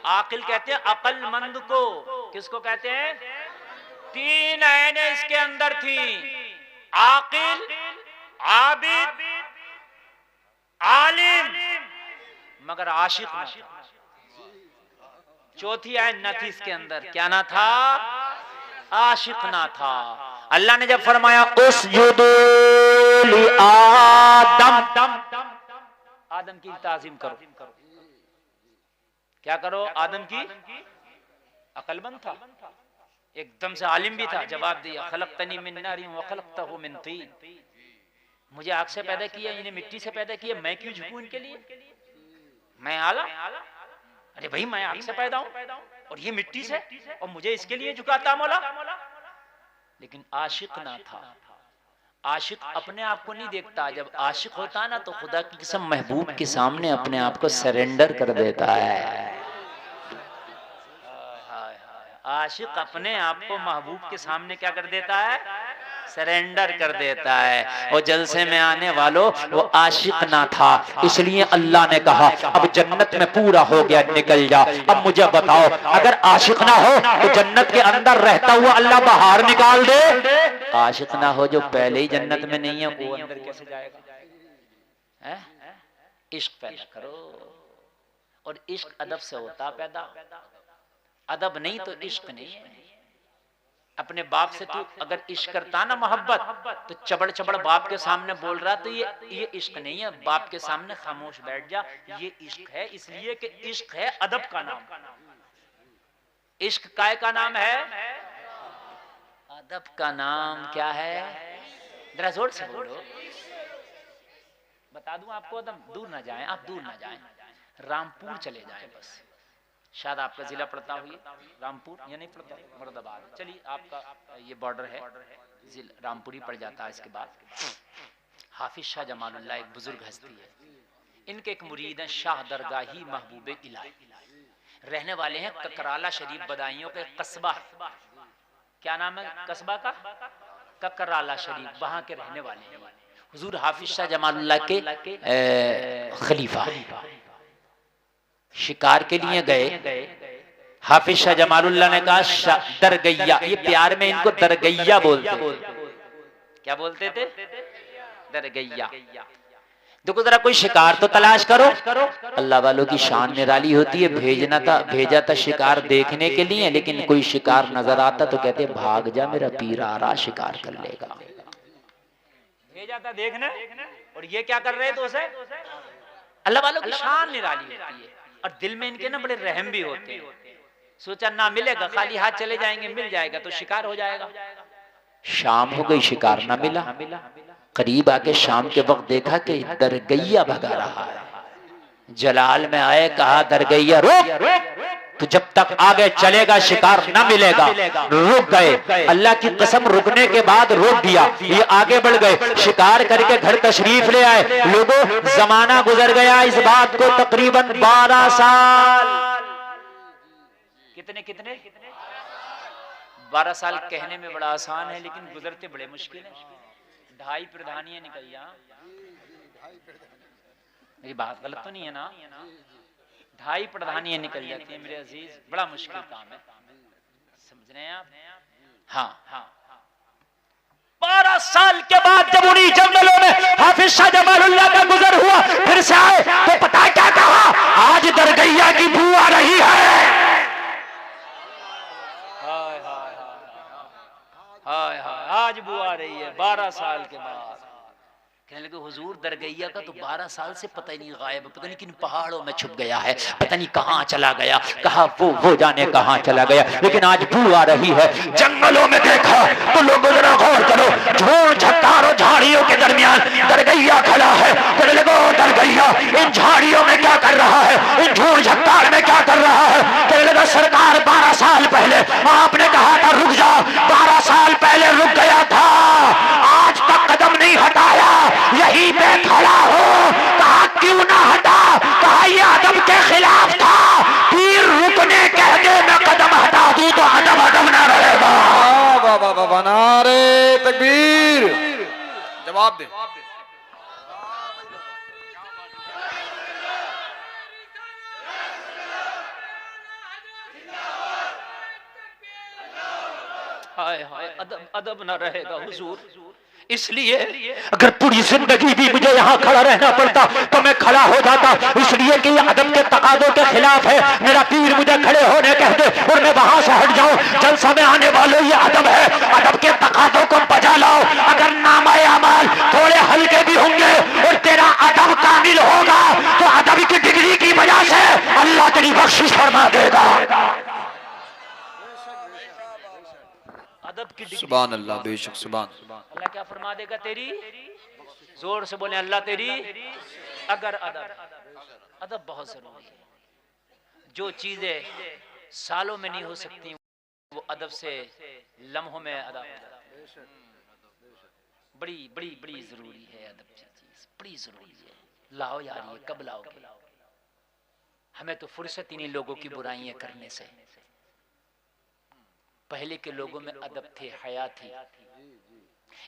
आकिल कहते हैं अक्लमंद को। किसको कहते हैं? 3 ऐन इसके अंदर थी, आकिल, आबिद, आलिम, मगर आशिक ना था। चौथी ऐन न थी इसके अंदर। क्या ना था? आशिक ना था। अल्लाह ने जब फरमाया उसजुदू ली आदम, आदम की ताजीम करो। क्या करो? आदम की। अक्लमंद था, एकदम से आलिम भी था। जवाब दिया खलक़तनी मिन नारिन व खलक़तहु मिन तीन, मुझे आग से पैदा किया, इन्हें मिट्टी से पैदा किया, मैं क्यों झुकूं इनके लिए? मैं आला? अरे भाई, मैं आग से पैदा हूं और ये मिट्टी से, और मुझे इसके लिए झुकाता मौला? लेकिन आशिक ना था। आशिक अपने आप को नहीं देखता। जब आशिक होता ना तो खुदा की कसम महबूब के सामने अपने आप को सरेंडर कर देता है। आशिक अपने आप को महबूब के सामने क्या कर देता है? सरेंडर कर देता है। और जलसे में आने वालों, वो आशिक ना था, इसलिए अल्लाह ने कहा अब जन्नत में पूरा हो गया, निकल जा। अब मुझे बताओ, अगर आशिक ना हो तो जन्नत के अंदर रहता हुआ अल्लाह बाहर निकाल दे? आशिक ना हो जो पहले ही जन्नत में नहीं है, वो अंदर कैसे जाएगा? इश्क पैदा करो, और इश्क अदब से होता पैदा। अदब नहीं तो इश्क नहीं है। अपने बाप से तू अगर इश्क करता ना, मोहब्बत, तो चबड़ चबड़ बाप के सामने बोल रहा, तो ये इश्क नहीं है। बाप के सामने खामोश बैठ जा, ये इश्क है। इसलिए कि इश्क है अदब का नाम। इश्क काय का नाम है? अदब का नाम क्या है? जरा जोर से बोलो। बता दूं आपको, अदब दूर ना जाएं, आप दूर ना जाएं, रामपुर चले जाएं बस। शायद आपका जिला पड़ता हुई रामपुर, या नहीं पड़ता? मुरादाबाद। चलिए, आपका ये बॉर्डर है, जिला रामपुर ही पड़ जाता है। इसके बाद हाफिज शाह जमालुल्लाह एक बुजुर्ग हस्ती है। इनके एक मुरीद हैं शाह दरगाही महबूब इलाही, रहने वाले हैं ककराला शरीफ, बदायूं के कस्बा है। क्या नाम है कस्बा का? ककराला शरीफ, वहां के रहने वाले हैं। हुजूर हाफिज शाह जमालुल्लाह के खलीफा शिकार के लिए गए। हाफिज शाह जमालुल्लाह ने कहा दरगैया, ये प्यार में इनको दरगैया बोलते। क्या बोलते थे? दरगैया। देखो जरा कोई शिकार तो तलाश करो। अल्लाह वालों की शान निराली होती है। भेजा था शिकार देखने के लिए, लेकिन कोई शिकार नजर आता तो कहते भाग जा, मेरा पीर आ रहा, शिकार कर लेगा। भेजा था देखने, और ये क्या कर रहे थे उसे? अल्लाह वालों की शान निराली होती है, और दिल में इनके ना बड़े रहम भी होते हैं। सोचा ना मिलेगा, खाली हाथ चले जाएंगे, मिल जाएगा तो शिकार हो जाएगा। शाम हो गई, शिकार ना मिला। करीब आके शाम के वक्त देखा कि दरगैया भगा रहा है। जलाल में आए, कहा दरगैया रुक, तो जब तक आगे चलेगा शिकार ना मिलेगा। रुक गए, अल्लाह की कसम रुकने के बाद रोक दिया। ये आगे बढ़ गए, शिकार करके घर तशरीफ ले आए। लोगों, जमाना गुजर गया इस बात को तकरीबन 12 साल। कितने 12 साल कहने में बड़ा आसान है, लेकिन गुजरते बड़े मुश्किल है। 2.5 प्रधानियां निकल जा। मेरी बात गलत तो नहीं है ना? 2.5 प्रधानियां निकल जाती है मेरे अजीज, बड़ा मुश्किल काम है। समझ रहे हैं आप? हाँ। 12 साल के बाद जब उन्हीं जंगलों में हाफिज शाह जमालुल्लाह का गुजर हुआ, फिर से आए तो पता क्या कहा? आज दरगैया की बू आ रही है। हाय, आज बू आ रही है 12 साल के बाद। कहने लगे हुजूर दरगैया का तो 12 साल से पता ही नहीं, गायब, पता नहीं किन पहाड़ों में छुप गया है, पता नहीं कहाँ चला गया, कहा वो जाने कहाँ चला गया, लेकिन आज बू आ रही है। जंगलों में देखा तो लोगों जरा गौर करो, झोड़ झट्टारों झाड़ियों के दरमियान दरगैया खड़ा है। कहने लगे दरगैया इन झाड़ियों में क्या कर रहा है, इन झोड़ झट्टार में क्या कर रहा है? कहने लगा सरकार 12 साल पहले आपने कहा था रुक जाओ, 12 साल पहले रुक गया था, आज तक कदम नहीं हटाया, यहीं पे खड़ा हो। कहा क्यों ना हटा? कहा ये अदब के खिलाफ था, पीर रुकने कह दे मैं कदम हटा दूं तो अदब ना रहेगा। वाह वाह वाह, नारे तकबीर। जवाब दे। हाय हाय, अदब ना रहेगा हुजूर। इसलिए अगर पूरी जिंदगी भी मुझे यहाँ खड़ा रहना पड़ता तो मैं खड़ा हो जाता, इसलिए कि ये अदब के तकादों के खिलाफ है। मेरा पीर मुझे खड़े होने कहते और मैं वहां से हट जाऊं। जलसा में आने वालों ये अदब है, अदब के तकादों को बजा लाओ। अगर नामाए अमाल थोड़े हल्के भी होंगे और तेरा अदब कामिल होगा तो अदब की डिग्री की वजह से अल्लाह तेरी बख्शिश फरमा देगा। अदब की सुभान अल्लाह, बेशक सुभान। अल्लाह क्या फरमा देगा तेरी, जोर से बोले अल्लाह तेरी। अगर अदब बहुत जरूरी है। जो चीजें सालों में नहीं हो सकती वो अदब से लम्हों में अदा हो जाती है। बड़ी बड़ी बड़ी जरूरी है अदब की चीज, बड़ी जरूरी है। लाओ यार, ये कब लाओगे? हमें तो फुर्सत ही नहीं लोगों की बुराइयां करने से। पहले के लोगों में अदब थे, हया थी,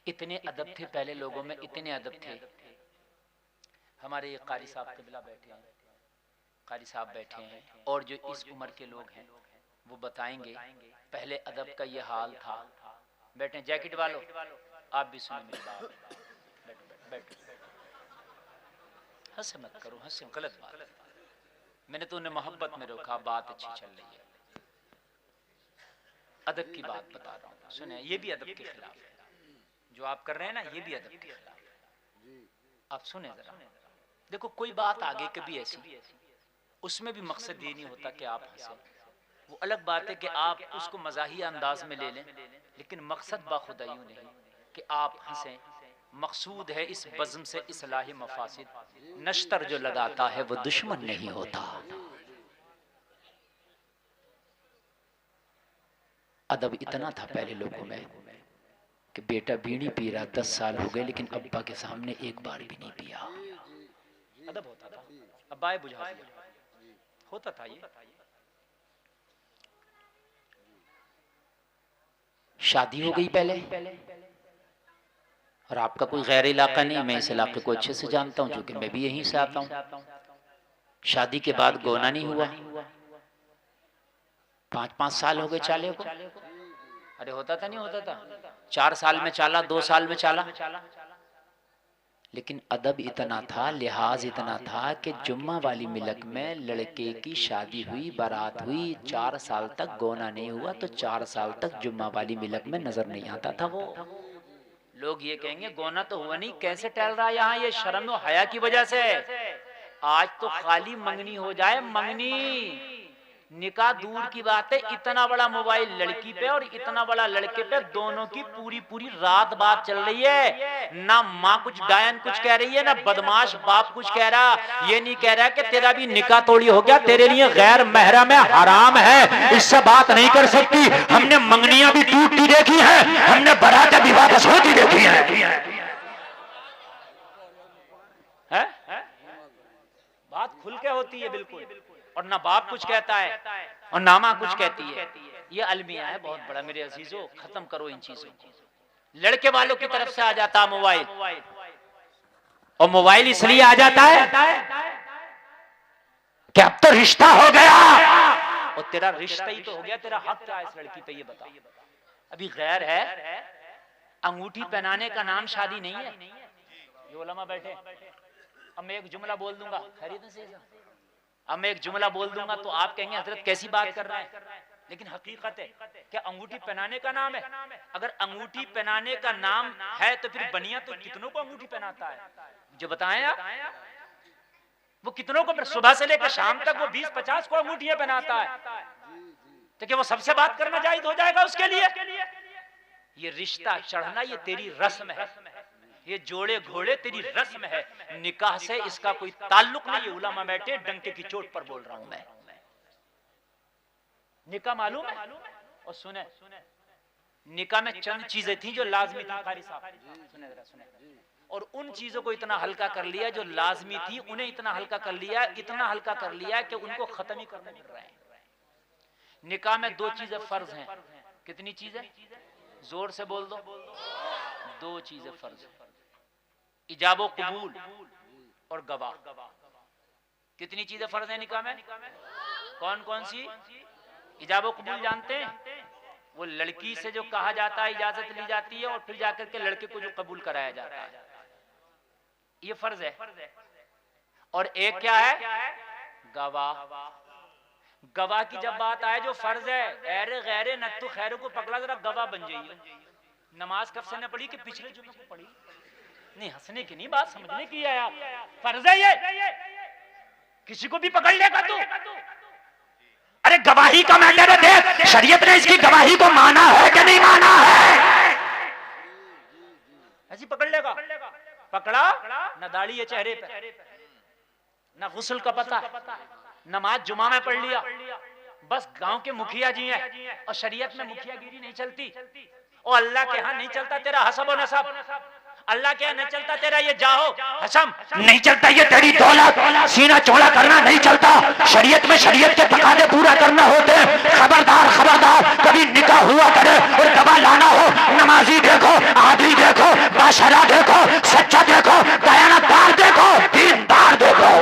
इतने अदब थे पहले लोगों में, इतने अदब थे। हमारे ये कारी साहब क़िबला बैठे हैं, कारी साहब बैठे हैं, और जो इस उम्र के लोग हैं वो बताएंगे पहले अदब का ये हाल था। बैठे जैकेट वालों, आप भी सुनो मेरी बात, बैठो बैठो, हंसे मत करो, हंसे गलत बात। मैंने तो उन्हें मोहब्बत में रोका, बात अच्छी चल रही है, अदब की बात बता रहा हूँ। सुने, ये भी अदब के खिलाफ है जो आप कर रहे हैं ना, ये भी अदब के खिलाफ है। आप सुने जरा, देखो कोई बात आगे कभी ऐसी, उसमें भी मकसद ये नहीं होता कि आप हंसे। वो अलग बात है कि आप उसको मज़ाहिया अंदाज में ले लें, लेकिन मकसद बाखुदा यूं नहीं कि आप हंसें। मकसूद है इस बज़्म से इस्लाही मफासिद। नश्तर जो लगाता है वो दुश्मन नहीं होता। अदब इतना था पहले लोगों में कि बेटा बीड़ी पी रहा, 10 साल हो गए लेकिन अब्बा के सामने एक बार भी नहीं पिया। अदब होता था, अब्बा बुझा दिया, होता था ये। शादी हो गई पहले, और आपका कोई गैर इलाका नहीं, मैं इस इलाके को अच्छे से जानता हूँ क्योंकि मैं भी यहीं से आता हूँ। शादी के बाद गोना नहीं हुआ, 5-5 साल हो गए चाले को। अरे होता था, नहीं होता था, 4 साल में चाला, 2 साल में चाला। लेकिन अदब इतना था, लिहाज इतना था कि जुम्मा वाली मिलक में लड़के की शादी हुई, बारात हुई, 4 साल तक गोना नहीं हुआ तो 4 साल तक जुम्मा वाली मिलक में नजर नहीं आता था वो। लोग ये कहेंगे गोना तो हुआ नहीं, कैसे टहल रहा है यहाँ, ये शर्म और हया की वजह से। आज तो खाली मंगनी हो जाए, मंगनी, निकाह दूर की बात है, इतना बड़ा मोबाइल लड़की पे और इतना बड़ा लड़के पे, दोनों की पूरी पूरी रात बात चल रही है। ना माँ कुछ डायन कुछ कह रही है, ना बदमाश बाप कुछ कह रहा। ये नहीं कह रहा कि तेरा भी निकाह तोड़ी हो गया, तेरे लिए गैर महरम है, हराम है, इससे बात नहीं कर सकती। हमने मंगनियां भी टूटती देखी है, हमने बारात भी वापस होती देखी है। बात खुल के होती है बिल्कुल, और ना बाप कुछ कहता है और ना माँ कुछ कहती है। ये अलमिया है बहुत बड़ा मेरे अजीजों, खत्म करो इन चीजों को। लड़के वालों की तरफ से आ जाता मोबाइल, और मोबाइल इसलिए आ जाता है कि अब तो रिश्ता हो गया, और तेरा रिश्ता ही तो हो गया, तेरा हक क्या है इस लड़की पे ये बता। अभी गैर है, अंगूठी पहनाने का नाम शादी नहीं है। ये उलमा बैठे, अब मैं एक जुमला बोल दूंगा, खरीद से अब मैं एक जुमला बोल दूंगा तो आप कहेंगे हजरत कैसी बात कर रहा है, लेकिन हकीकत है क्या अंगूठी पहनाने का नाम है? अगर अंगूठी पहनाने का नाम है तो फिर बनिया तो कितनों को अंगूठी पहनाता है? जो बताएं आप, वो कितनों को सुबह से लेकर शाम तक वो 20-50 को अंगूठियां पहनाता है, तो क्या वो सबसे बात करना जायज हो जाएगा उसके लिए? ये रिश्ता चढ़ना ये तेरी रस्म है, ये जोड़े घोड़े तेरी रस्म है, निकाह से इसका कोई ताल्लुक नहीं है। उलमा बैठे डंके की चोट पर बोल रहा हूं मैं। निकाह मालूम है? और सुने, निकाह में चंद चीजें थी जो लाजमी थी। कारी साहब सुने जरा, सुने। और उन चीजों को इतना हल्का कर लिया जो लाजमी थी, उन्हें इतना हल्का कर लिया, इतना हल्का कर लिया कि उनको खत्म ही करने मिल रहे हैं। निकाह में 2 चीजें फर्ज हैं। कितनी चीजें? जोर से बोल दो। 2 चीजें फर्ज, इजाबो कबूल और गवाह। कितनी चीजें फर्ज हैं निकाह में? कौन कौन सी? इजाबो कबूल जानते हैं? वो लड़की से जो कहा जाता है, इजाजत ली जाती है और फिर जाकर के लड़के को जो कबूल कराया जाता है, ये फर्ज है। और एक क्या है? गवाह। गवाह की जब बात आए जो फर्ज है, ऐरे गैरे नत्तु खैरों को पकड़ा, जरा गवाह बन जाइए। नमाज कब से न पढ़ी कि पिछले जुम्मे को पढ़ी? नहीं, हंसने की नहीं, बात समझने की है यार। फर्ज है ये, किसी को भी पकड़ लेगा तू। अरे गवाही का मैटर है, देख शरीयत ने इसकी गवाही को माना है कि नहीं माना है? ऐसी पकड़ लेगा। पकड़ा न दाढ़ी है चेहरे पे, न गुस्ल का पता, नमाज जुमा में पढ़ लिया, बस गांव के मुखिया जी हैं और शरीयत में मुखियागिरी नहीं चलती। और अल्लाह के यहाँ नहीं चलता तेरा हसब और नसब, अल्लाह के यहाँ नहीं चलता तेरा ये जाहो हसम, नहीं चलता ये तेरी दौलत, सीना चौड़ा करना नहीं चलता। शरीयत में शरीयत के तकाजे पूरा करना होते हैं। खबरदार खबरदार, कभी निकाह हुआ करे और गवाह लाना हो, नमाजी देखो, आदमी देखो, बाशरा देखो, सच्चा देखो, दयानतदार देखो, दीनदार देखो।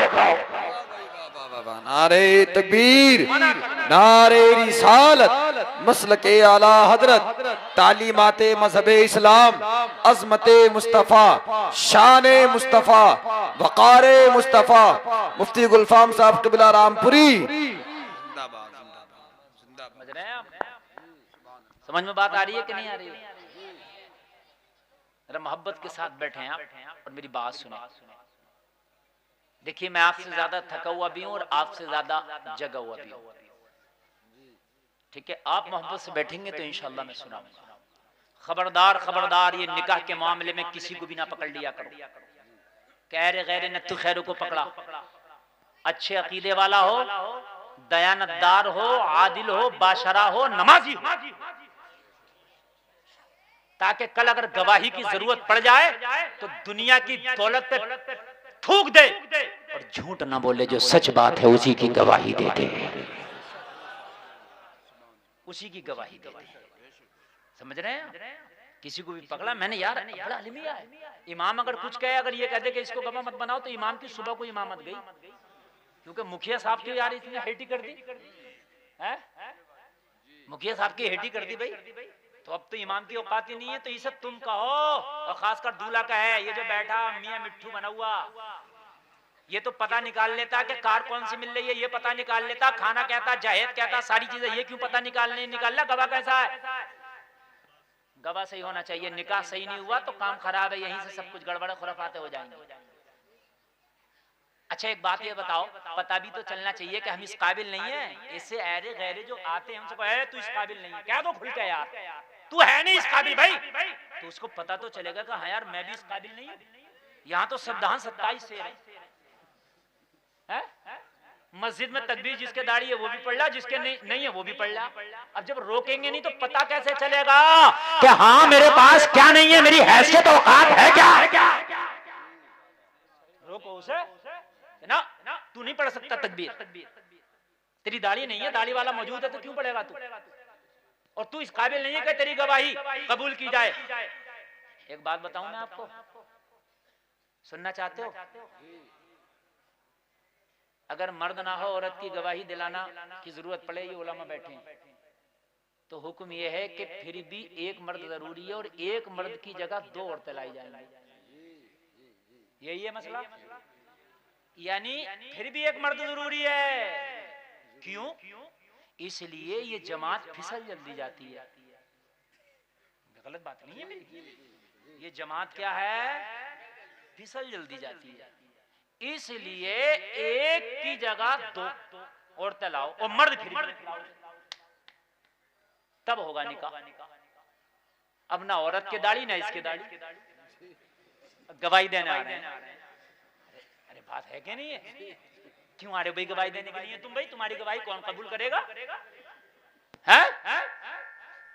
नारे तकबीर, नारे रिसालत, मसलके आला हजरत, तालीमाते मजहबे इस्लाम, अजमते मुस्तफ़ा, शाने मुस्तफ़ा, वक़ारे मुस्तफ़ा, मुफ्ती गुलफाम साहब क़िबला रामपुरी। समझ में बात आ रही है कि नहीं आ रही है? जरा मोहब्बत के साथ बैठे हैं आप और मेरी बात सुने। देखिए, मैं आपसे ज्यादा थका हुआ भी हूं और आपसे ज्यादा जगा हुआ भी हूं, ठीक है? आप मोहब्बत से बैठेंगे तो इंशाअल्लाह मैं सुनाऊंगा। खबरदार खबरदार, ये निकाह के मामले में किसी को भी ना पकड़ लिया करो। कैरे गैरे नत्तु खैरों को पकड़ा, अच्छे अकीदे वाला हो, दयानतदार हो, आदिल हो, बाशरा हो, नमाजी हो, ताकि कल अगर गवाही की जरूरत पड़ जाए तो दुनिया की दौलत पे थूक दे और झूठ ना बोले, जो सच बात है उसी की गवाही दे दे, उसी की गवाही दे दे। समझ रहे हैं? किसी को भी पकड़ा, मैंने यार बड़ा अलमिया है, इमाम अगर कुछ कहे, अगर ये कहते कि इसको गवाह मत बनाओ, तो इमाम की सुबह को इमामत गई, क्योंकि मुखिया साहब की यार इसने हेटी कर दी है, मुखिया साहब की हेटी कर दी भाई, तो अब तो इमाम की औकात ही नहीं है। तो ये सब तुम कहो, और खासकर दूल्हा का है, ये जो बैठा मियां मिट्ठू बना हुआ, ये तो पता निकाल लेता कि कार कौन सी मिल रही है, ये पता निकाल लेता, खाना कहता, जहेज कहता, सारी चीजें, ये क्यों पता निकाल ला गवाह कैसा है? गवाह सही होना चाहिए। निकाह सही नहीं हुआ तो काम खराब है, यहीं से सब कुछ गड़बड़ खुराफाते हो जाएंगे। अच्छा एक बात ये बताओ, पता भी तो चलना चाहिए कि हम इस काबिल नहीं है। इससे ऐरे गैरे जो आते हैं हमसे कहे तू इस काबिल नहीं है, क्या दो खुल के यार, तू है नहीं इस काबिल भाई, तो उसको पता तो चलेगा कि हाँ यार मैं भी इस काबिल नहीं हूँ। यहाँ तो संविधान 27 से है, मस्जिद में तकबीर जिसके दाढ़ी है वो भी पढ़ ला, जिसके नहीं है वो भी पढ़ ला। अब जब रोकेंगे नहीं तो पता कैसे चलेगा कि हाँ मेरे पास क्या नहीं है, मेरी हैसियत औकात है क्या? रोको उसे ना, तू नहीं पढ़ सकता तकबीर, तेरी दाढ़ी नहीं है, दाढ़ी वाला मौजूद है तो क्यों पढ़ेगा तू? और तू इस काबिल नहीं है कि तेरी गवाही कबूल की जाए। एक बात बताऊं मैं आपको, सुनना चाहते हो? अगर मर्द ना हो, औरत की गवाही दिलाना की जरूरत पड़े, ये उलमा बैठे हैं, तो हुक्म यह है कि फिर भी एक मर्द जरूरी है और एक मर्द की जगह 2 औरतें लाई जाएंगी। यही है मसला, यानी फिर भी एक मर्द जरूरी है। क्यों? इसलिए ये जमात फिसल जल्दी जाती है। गलत बात नहीं है मेरी, ये जमात क्या है, फिसल जल्दी जाती है। इसलिए एक की जगह दो औरतें लाओ और मर्द फिर तब होगा निकाह। अब ना औरत के दाढ़ी ना इसके दाढ़ी, गवाही देने आ रहे हैं। अरे बात है कि नहीं है? क्यों आ रहे हो भाई गवाही देने के लिए? तुम भाई तुम्हारी गवाही कौन कबूल करेगा? है?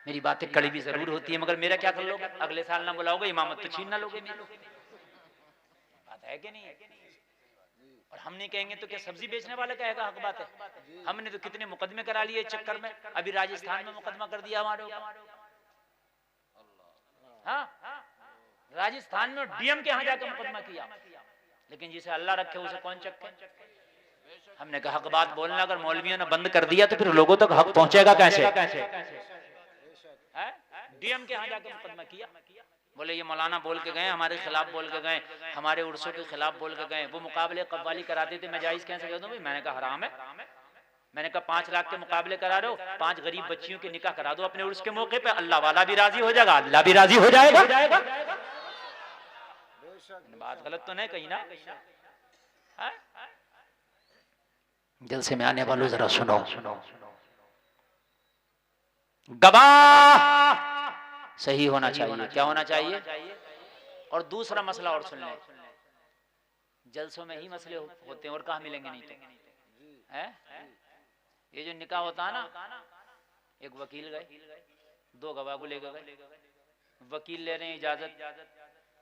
मेरी बातें कड़वी जरूर होती है, मगर मेरा क्या कर लोगे? अगले साल ना बुलाओगे, इमामत तो छीन ना लोगे मेरी। बात है कि नहीं है? और हम नहीं कहेंगे तो क्या सब्जी बेचने वाला कहेगा हक बात है? हमने तो कितने मुकदमे करा लिए चक्कर में। अभी राजस्थान में मुकदमा कर दिया हमारे ऊपर। हाँ, राजस्थान में डीएम के यहाँ जाकर मुकदमा किया, लेकिन जिसे अल्लाह रखे उसे कौन चक्के? हमने कहा हक बात बोलना अगर मौलवियों ने बंद कर दिया तो फिर लोगों तक हक पहुंचेगा कैसे? डीएम के यहाँ जाकर मुकदमा किया। बोले ये मौलाना बोल के गए, हमारे खिलाफ बोल के गए, हमारे उर्सों के खिलाफ बोल के गए। वो मुकाबले कव्वाली कराते थे, मैं जायज कैसे कर दूं भाई? मैंने कहा हराम है। मैंने कहा 5 लाख के मुकाबले करा रहे हो, 5 गरीब बच्चियों के निकाह करा दो अपने उर्स के मौके पे, अल्लाह वाला भी राजी हो जाएगा, अल्लाह भी राजी हो जाएगा। बात गलत तो नहीं कही ना? जलसे में आने वालों जरा सुनो, गवाह सही होना चाहिए। क्या होना चाहिए? और दूसरा मसला और सुन लें, जलसों में ही मसले होते हैं और कहाँ मिलेंगे नहीं तो है? ये जो निकाह होता है ना, एक वकील गए, 2 गवाह को लेकर गए, वकील ले रहे हैं इजाजत,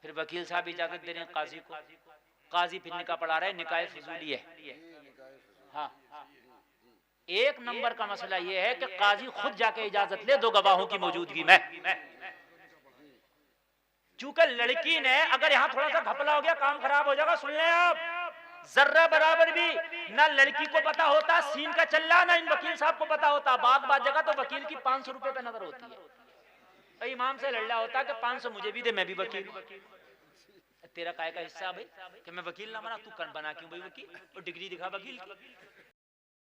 फिर वकील साहब इजाजत दे रहे हैं काजी को, काजी फिर निकाह पढ़ा रहे हैं, निकाह फिजूली है। हाँ, 1 नंबर का मसला यह है कि काजी खुद जाके इजाजत ले 2 गवाहों की मौजूदगी में। चूंकि लड़की ने अगर यहाँ थोड़ा सा घपला हो गया काम खराब हो जाएगा। सुन लें आप, जर्रा बराबर भी ना लड़की को पता होता सीन का चल रहा, ना इन वकील साहब को पता होता। बात जगह तो वकील की 500 रुपए पे नजर होती है। इमाम से लड़ रहा होता कि 500 मुझे भी दे, मैं भी वकील। तेरा काय का हिस्सा भाई कि मैं वकील ना बना, तू बना क्यों भाई वकील? और डिग्री दिखा वकील की।